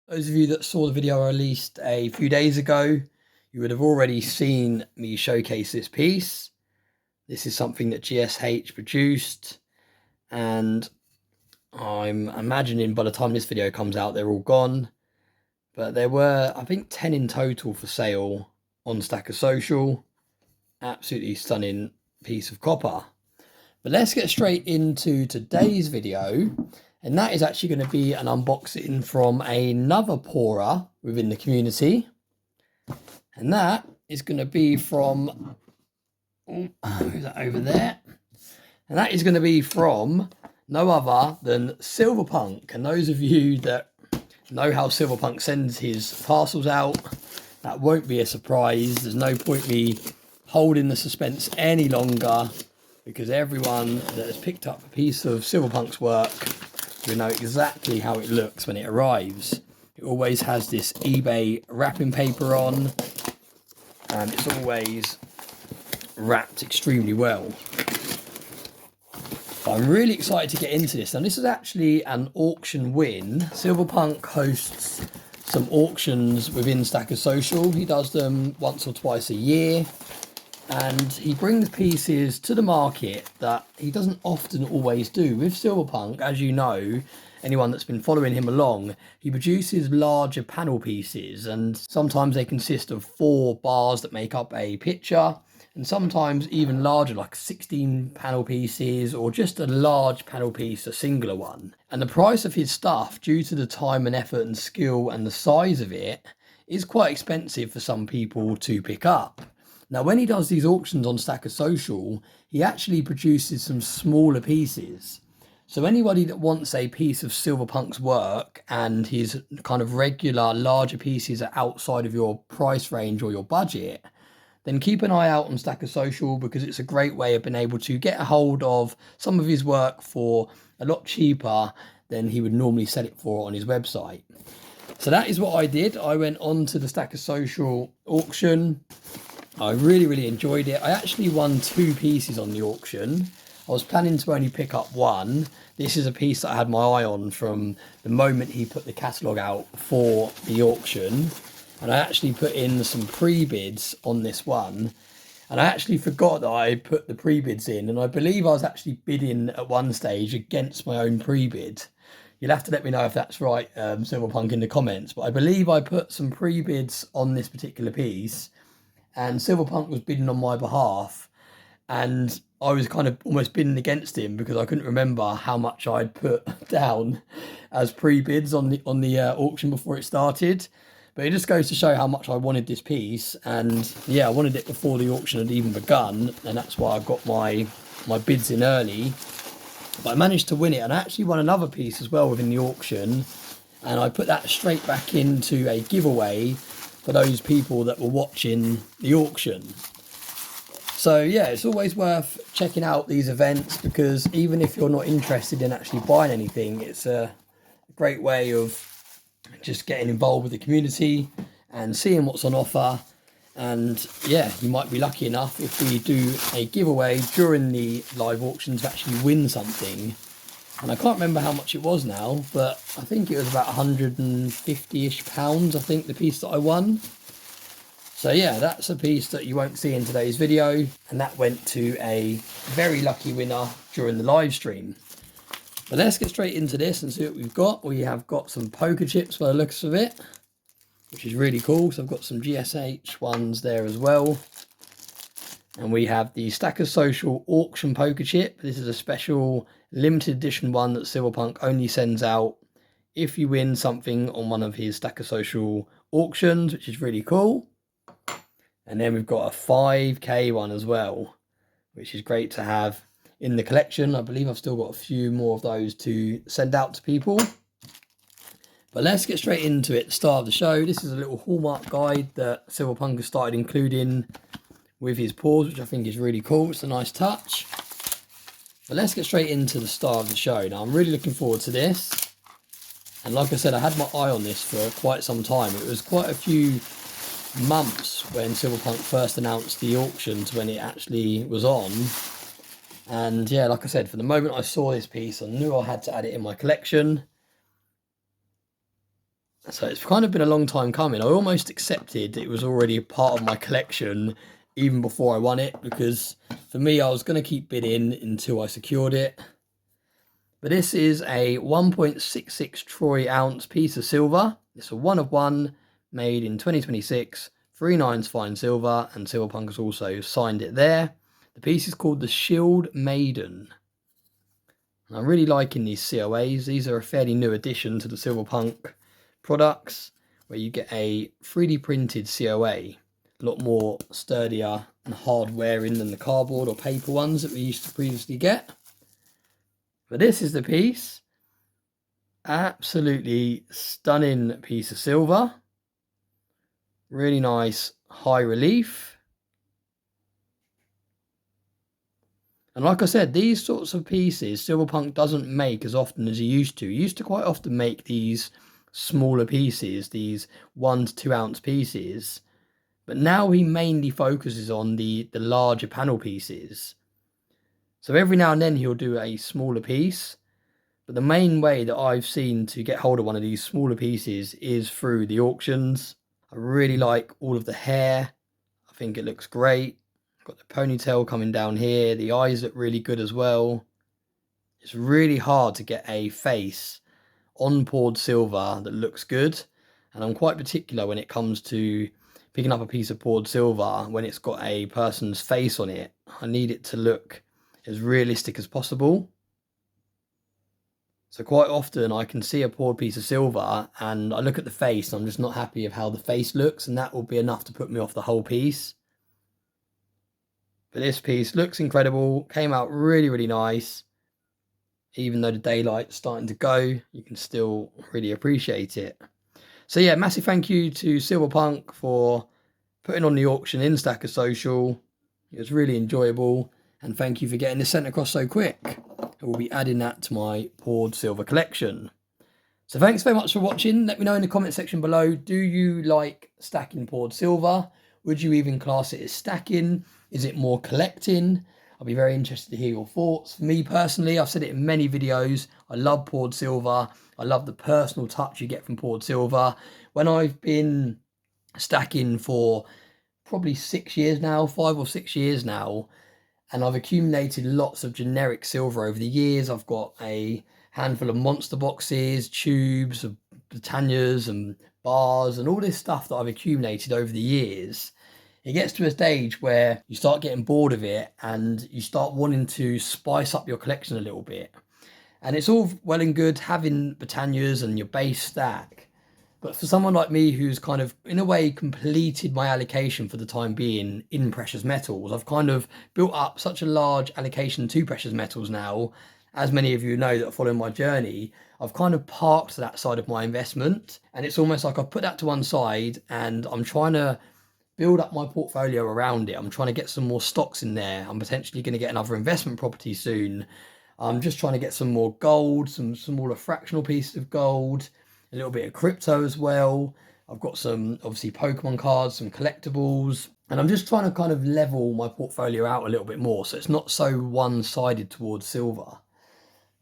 Those of you that saw the video I released a few days ago, you would have already seen me showcase this piece. This is something that GSH produced, and I'm imagining by the time this video comes out they're all gone. But there were, I think, 10 in total for sale on Stacker Social. Absolutely stunning piece of copper. But let's get straight into today's video. And that is actually going to be an unboxing from another pourer within the community. And that is going to be from, who's that over there? And that is going to be from no other than Silverpunk. And those of you that know how Silverpunk sends his parcels out, that won't be a surprise. There's no point me holding the suspense any longer, because everyone that has picked up a piece of Silverpunk's work will know exactly how it looks when it arrives. It always has this eBay wrapping paper on, and it's always wrapped extremely well. I'm really excited to get into this. And this is actually an auction win. Silverpunk hosts some auctions within Stacker Social. He does them once or twice a year. And he brings pieces to the market that he doesn't often always do. With Silverpunk, as you know, anyone that's been following him along, he produces larger panel pieces, and sometimes they consist of 4 bars that make up a picture, and sometimes even larger, like 16 panel pieces, or just a large panel piece, a singular one. And the price of his stuff, due to the time and effort and skill and the size of it, is quite expensive for some people to pick up. Now, when he does these auctions on Stacker Social, he actually produces some smaller pieces. So anybody that wants a piece of Silverpunk's work and his kind of regular larger pieces are outside of your price range or your budget, then keep an eye out on Stacker Social, because it's a great way of being able to get a hold of some of his work for a lot cheaper than he would normally sell it for on his website. So that is what I did. I went on to the Stacker Social auction. I really enjoyed it. I actually won 2 pieces on the auction. I was planning to only pick up 1. This is a piece that I had my eye on from the moment he put the catalogue out for the auction. And I actually put in some pre-bids on this one. And I actually forgot that I put the pre-bids in. And I believe I was actually bidding at one stage against my own pre-bid. You'll have to let me know if that's right, Silverpunk, in the comments. But I believe I put some pre-bids on this particular piece, and Silverpunk was bidding on my behalf, and I was kind of almost bidding against him because I couldn't remember how much I'd put down as pre-bids on the auction before it started. But it just goes to show how much I wanted this piece, and yeah, I wanted it before the auction had even begun, and that's why I got my bids in early. But I managed to win it, and I actually won another piece as well within the auction, and I put that straight back into a giveaway for those people that were watching the auction. So yeah, it's always worth checking out these events, because even if you're not interested in actually buying anything, it's a great way of just getting involved with the community and seeing what's on offer. And yeah, you might be lucky enough, if we do a giveaway during the live auction, to actually win something. And I can't remember how much it was now, but I think it was about £150-ish, I think, the piece that I won. So yeah, that's a piece that you won't see in today's video, and that went to a very lucky winner during the live stream. But let's get straight into this and see what we've got. We have got some poker chips by the looks of it, which is really cool. So I've got some GSH ones there as well. And we have the Stacker Social auction poker chip. This is a special limited edition one that Silverpunk only sends out if you win something on one of his Stacker Social auctions, which is really cool. And then we've got a 5k one as well, which is great to have in the collection. I believe I've still got a few more of those to send out to people. But let's get straight into it. The start of the show. This is a little hallmark guide that Silverpunk has started including with his pours, which I think is really cool. It's a nice touch. But let's get straight into the start of the show. Now, I'm really looking forward to this. And like I said, I had my eye on this for quite some time. It was quite a few months when Silverpunk first announced the auction to when it actually was on. And yeah, like I said, for the moment I saw this piece, I knew I had to add it in my collection. So it's kind of been a long time coming. I almost accepted it was already part of my collection even before I won it, because for me, I was going to keep bidding until I secured it. But this is a 1.66 troy ounce piece of silver. It's a 1 of 1, made in 2026, 3 nines fine silver, and Silverpunk has also signed it there. The piece is called the Shield Maiden. And I'm really liking these COAs. These are a fairly new addition to the Silverpunk products, where you get a 3D printed COA. A lot more sturdier and hard wearing than the cardboard or paper ones that we used to previously get. But this is the piece. Absolutely stunning piece of silver. Really nice high relief. And like I said, these sorts of pieces Silverpunk doesn't make as often as he used to. He used to quite often make these smaller pieces, these 1 to 2 ounce pieces. But now he mainly focuses on the larger panel pieces. So every now and then he'll do a smaller piece. But the main way that I've seen to get hold of one of these smaller pieces is through the auctions. I really like all of the hair. I think it looks great. Got the ponytail coming down here. The eyes look really good as well. It's really hard to get a face on poured silver that looks good. And I'm quite particular when it comes to picking up a piece of poured silver when it's got a person's face on it. I need it to look as realistic as possible. So quite often I can see a poured piece of silver and I look at the face and I'm just not happy of how the face looks, and that will be enough to put me off the whole piece. But this piece looks incredible, came out really, really nice. Even though the daylight's starting to go, you can still really appreciate it. So yeah, massive thank you to Silverpunk for putting on the auction in Stacker Social. It was really enjoyable, and thank you for getting this sent across so quick. I will be adding that to my poured silver collection. So thanks very much for watching. Let me know in the comment section below, do you like stacking poured silver? Would you even class it as stacking? Is it more collecting? I'll be very interested to hear your thoughts. For me personally, I've said it in many videos, I love poured silver. I love the personal touch you get from poured silver. When I've been stacking for probably 6 years now, 5 or 6 years now, and I've accumulated lots of generic silver over the years. I've got a handful of monster boxes, tubes, of Britannias and bars, and all this stuff that I've accumulated over the years. It gets to a stage where you start getting bored of it and you start wanting to spice up your collection a little bit. And it's all well and good having Britannias and your base stack. But for someone like me who's kind of, in a way, completed my allocation for the time being in precious metals, I've kind of built up such a large allocation to precious metals now. As many of you know that are following my journey, I've kind of parked that side of my investment. And it's almost like I've put that to one side and I'm trying to build up my portfolio around it. I'm trying to get some more stocks in there. I'm potentially going to get another investment property soon. I'm just trying to get some more gold, some smaller fractional pieces of gold, a little bit of crypto as well. I've got some, obviously, Pokemon cards, some collectibles, and I'm just trying to kind of level my portfolio out a little bit more so it's not so one-sided towards silver.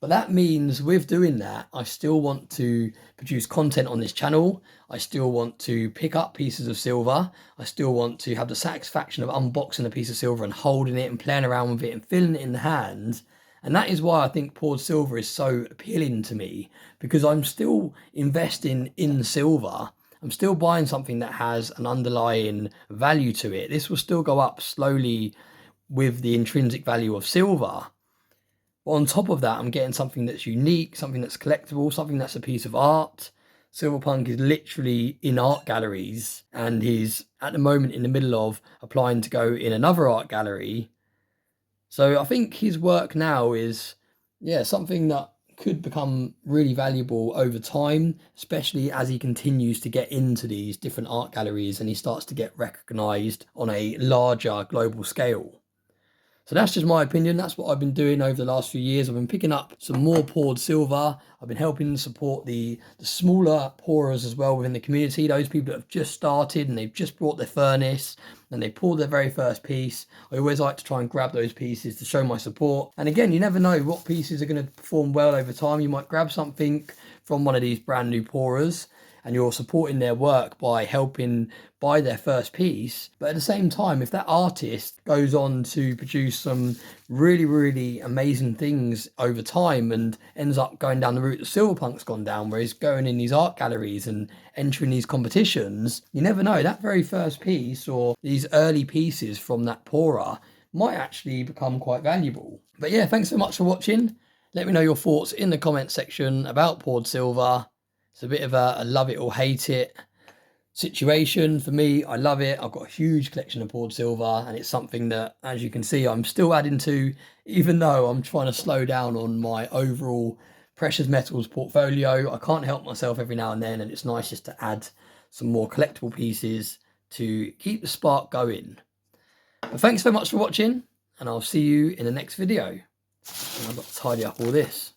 But that means with doing that, I still want to produce content on this channel. I still want to pick up pieces of silver. I still want to have the satisfaction of unboxing a piece of silver and holding it and playing around with it and feeling it in the hand. And that is why I think poured silver is so appealing to me, because I'm still investing in silver. I'm still buying something that has an underlying value to it. This will still go up slowly with the intrinsic value of silver. But on top of that, I'm getting something that's unique, something that's collectible, something that's a piece of art. Silverpunk is literally in art galleries and he's at the moment in the middle of applying to go in another art gallery. So I think his work now is, yeah, something that could become really valuable over time, especially as he continues to get into these different art galleries and he starts to get recognised on a larger global scale. So that's just my opinion. That's what I've been doing over the last few years. I've been picking up some more poured silver. I've been helping support the smaller pourers as well within the community. Those people that have just started and they've just brought their furnace and they poured their very first piece. I always like to try and grab those pieces to show my support. And again, you never know what pieces are going to perform well over time. You might grab something from one of these brand new pourers, and you're supporting their work by helping buy their first piece. But at the same time, if that artist goes on to produce some really, really amazing things over time and ends up going down the route that Silverpunk's gone down, where he's going in these art galleries and entering these competitions, you never know, that very first piece or these early pieces from that pourer might actually become quite valuable. But yeah, thanks so much for watching. Let me know your thoughts in the comment section about poured silver. It's a bit of a love it or hate it situation. For me, I love it. I've got a huge collection of poured silver, and it's something that, as you can see, I'm still adding to, even though I'm trying to slow down on my overall precious metals portfolio. I can't help myself every now and then, and it's nice just to add some more collectible pieces to keep the spark going. But thanks so much for watching, and I'll see you in the next video. And I've got to tidy up all this.